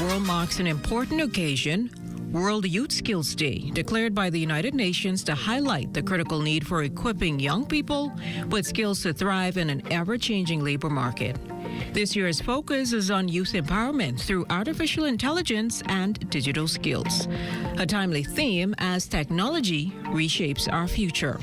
world marks an important occasion, World Youth Skills Day, declared by the United Nations to highlight the critical need for equipping young people with skills to thrive in an ever-changing labor market. This year's focus is on youth empowerment through artificial intelligence and digital skills, a timely theme as technology reshapes our future.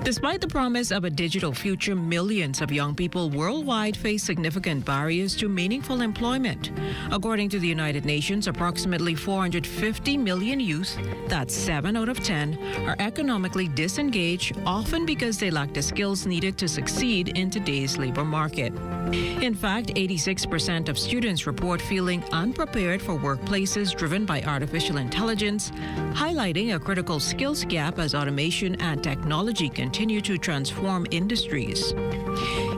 Despite the promise of a digital future, millions of young people worldwide face significant barriers to meaningful employment. According to the United Nations, approximately 450 million youth, that's 7 out of 10, are economically disengaged, often because they lack the skills needed to succeed in today's labor market. In fact, 86% of students report feeling unprepared for workplaces driven by artificial intelligence, highlighting a critical skills gap as automation and technology continue to transform industries.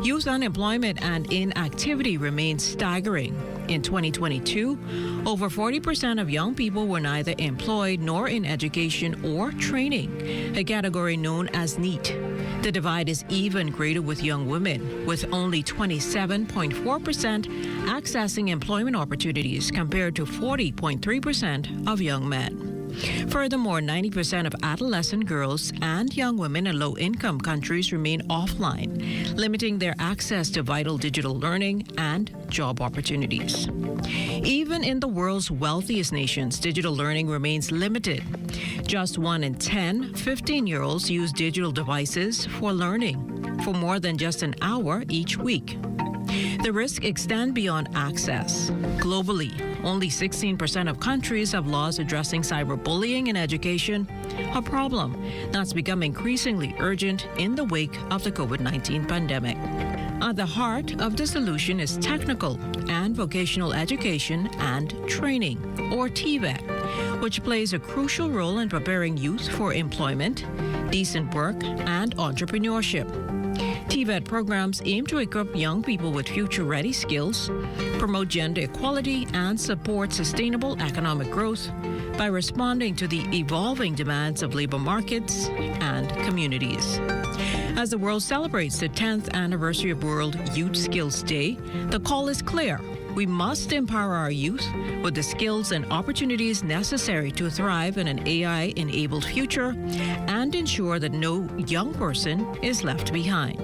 Youth unemployment and inactivity remains staggering. In 2022, over 40% of young people were neither employed nor in education or training, a category known as NEET. The divide is even greater with young women, with only 27.4% accessing employment opportunities compared to 40.3% of young men. Furthermore, 90% of adolescent girls and young women in low-income countries remain offline, limiting their access to vital digital learning and job opportunities. Even in the world's wealthiest nations, digital learning remains limited. Just 1 in 10 15-year-olds use digital devices for learning for more than just an hour each week. The risks extend beyond access. Globally, only 16% of countries have laws addressing cyberbullying in education, a problem that's become increasingly urgent in the wake of the COVID-19 pandemic. At the heart of the solution is technical and vocational education and training, or TVET, which plays a crucial role in preparing youth for employment, decent work, and entrepreneurship. TVET programs aim to equip young people with future-ready skills, promote gender equality, and support sustainable economic growth by responding to the evolving demands of labor markets and communities. As the world celebrates the 10th anniversary of World Youth Skills Day, the call is clear. We must empower our youth with the skills and opportunities necessary to thrive in an AI-enabled future and ensure that no young person is left behind.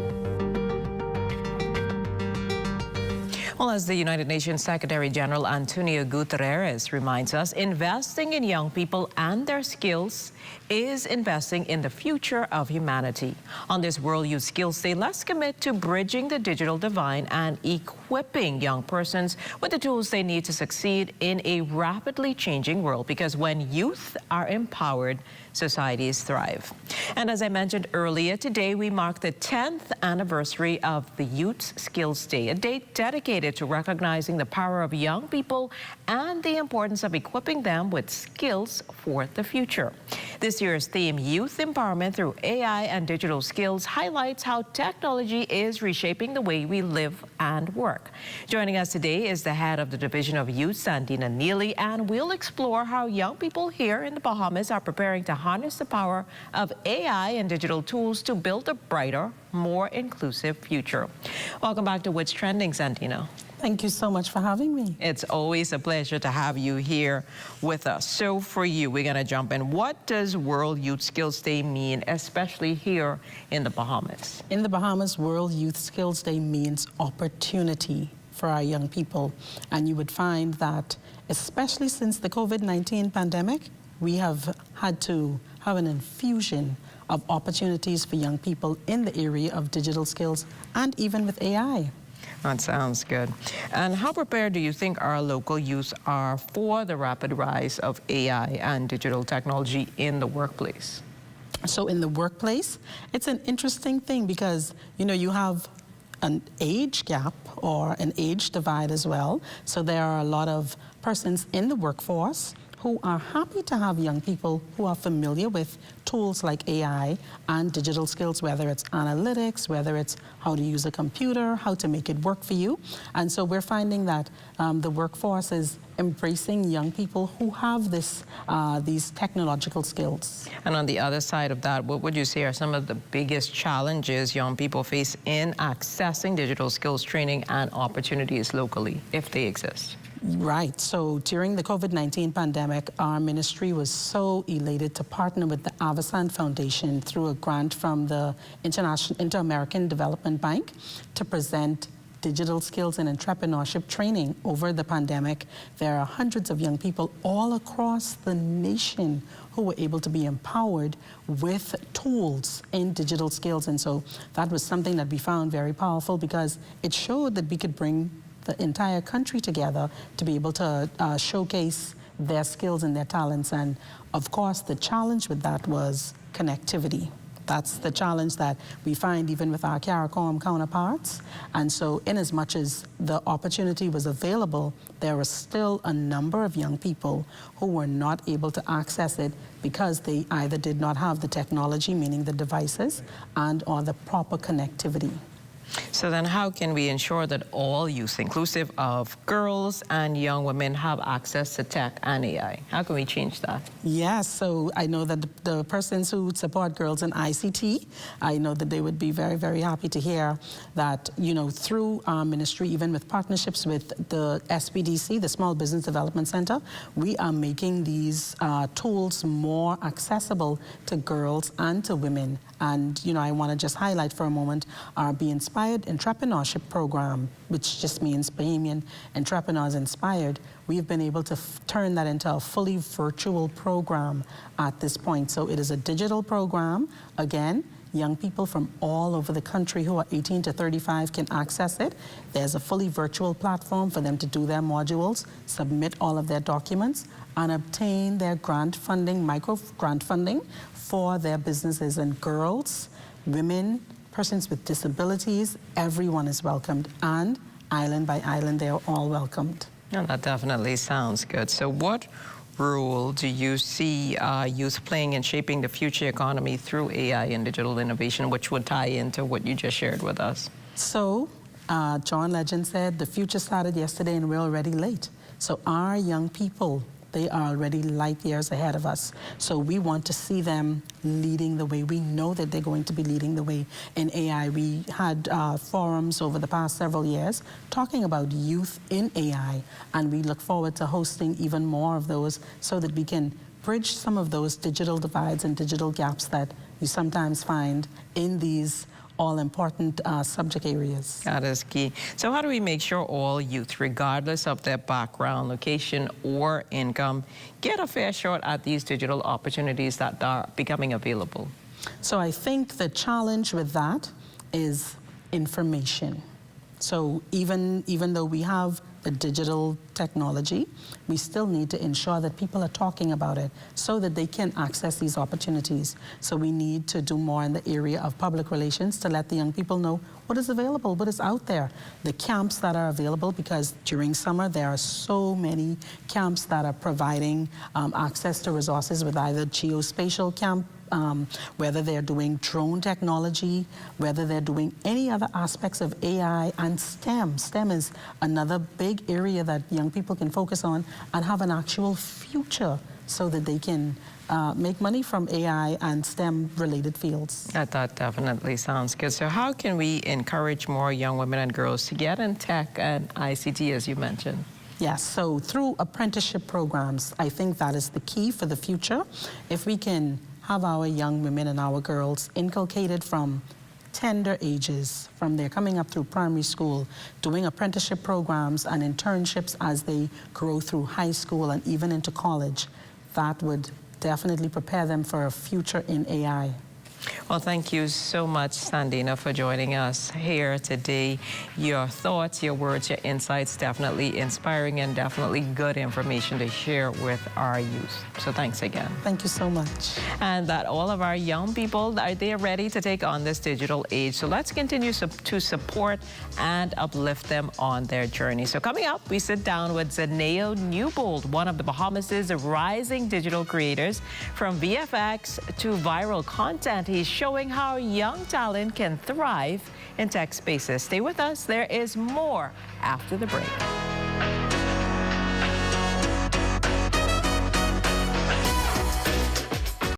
Well, as the United Nations Secretary General Antonio Guterres reminds us, investing in young people and their skills is investing in the future of humanity. On this World Youth Skills Day, let's commit to bridging the digital divide and equipping young persons with the tools they need to succeed in a rapidly changing world, because when youth are empowered, societies thrive. And as I mentioned earlier, today we mark the 10th anniversary of the Youth Skills Day, a day dedicated to recognizing the power of young people and the importance of equipping them with skills for the future. This year's theme, Youth Empowerment Through AI and Digital Skills, highlights how technology is reshaping the way we live and work. Joining us today is the head of the Division of Youth, Sandena Neely, and we'll explore how young people here in the Bahamas are preparing to harness the power of AI and digital tools to build a brighter, more inclusive future. Welcome back to What's Trending, Sandena. Thank you so much for having me. It's always a pleasure to have you here with us. So for you, we're going to jump in. What does World Youth Skills Day mean, especially here in the Bahamas? In the Bahamas, World Youth Skills Day means opportunity for our young people. And you would find that, especially since the COVID-19 pandemic, we have had to have an infusion of opportunities for young people in the area of digital skills and even with AI. That sounds good. And how prepared do you think our local youth are for the rapid rise of AI and digital technology in the workplace? So in the workplace, it's an interesting thing because, you know, you have an age gap or an age divide as well. So there are a lot of persons in the workforce who are happy to have young people who are familiar with tools like AI and digital skills, whether it's analytics, whether it's how to use a computer, how to make it work for you. And so we're finding that the workforce is embracing young people who have these technological skills. And on the other side of that, what would you say are some of the biggest challenges young people face in accessing digital skills training and opportunities locally, if they exist? Right. So during the COVID-19 pandemic, our ministry was so elated to partner with the Avasant Foundation through a grant from the Inter-American Development Bank to present digital skills and entrepreneurship training over the pandemic. There are hundreds of young people all across the nation who were able to be empowered with tools in digital skills. And so that was something that we found very powerful because it showed that we could bring the entire country together to be able to showcase their skills and their talents. And of course, the challenge with that was connectivity. That's the challenge that we find even with our CARICOM counterparts. And so in as much as the opportunity was available, there was still a number of young people who were not able to access it because they either did not have the technology, meaning the devices, and or the proper connectivity. So then how can we ensure that all youth, inclusive of girls and young women, have access to tech and AI? How can we change that? Yes, so I know that the persons who support girls in ICT, I know that they would be very, very happy to hear that, you know, through our ministry, even with partnerships with the SBDC, the Small Business Development Center, we are making these tools more accessible to girls and to women. And, you know, I want to just highlight for a moment our Be Inspired Entrepreneurship Program, which just means Bahamian Entrepreneurs Inspired. We've been able to turn that into a fully virtual program at this point. So it is a digital program. Again, young people from all over the country who are 18 to 35 can access it. There's a fully virtual platform for them to do their modules, submit all of their documents, and obtain their grant funding, micro grant funding for their businesses. And girls, women, persons with disabilities, everyone is welcomed. And island by island, they are all welcomed. Yeah, that definitely sounds good. So what role do you see youth playing in shaping the future economy through AI and digital innovation, which would tie into what you just shared with us? So John Legend said, the future started yesterday and we're already late. So our young people, they are already light years ahead of us. So we want to see them leading the way. We know that they're going to be leading the way in AI. We had forums over the past several years talking about youth in AI, and we look forward to hosting even more of those so that we can bridge some of those digital divides and digital gaps that you sometimes find in these all-important subject areas. That is key. So how do we make sure all youth, regardless of their background, location, or income, get a fair shot at these digital opportunities that are becoming available? So I think the challenge with that is information. So even though we have the digital technology, we still need to ensure that people are talking about it so that they can access these opportunities. So we need to do more in the area of public relations to let the young people know what is available, what is out there, the camps that are available, because during summer there are so many camps that are providing access to resources with either geospatial camp, whether they're doing drone technology, whether they're doing any other aspects of AI and STEM. STEM is another big area that young people can focus on and have an actual future so that they can make money from AI and STEM-related fields. That definitely sounds good. So how can we encourage more young women and girls to get in tech and ICT, as you mentioned? Yes, so through apprenticeship programs, I think that is the key for the future. If we can have our young women and our girls inculcated from tender ages, from their coming up through primary school, doing apprenticeship programs and internships as they grow through high school and even into college, that would definitely prepare them for a future in AI. Well, thank you so much, Sandena, for joining us here today. Your thoughts, your words, your insights, definitely inspiring and definitely good information to share with our youth. So thanks again. Thank you so much. And that all of our young people, are they ready to take on this digital age? So let's continue to support and uplift them on their journey. So coming up, we sit down with Zaneo Newbold, one of the Bahamas' rising digital creators. From VFX to viral content, he's showing how young talent can thrive in tech spaces. Stay with us. There is more after the break.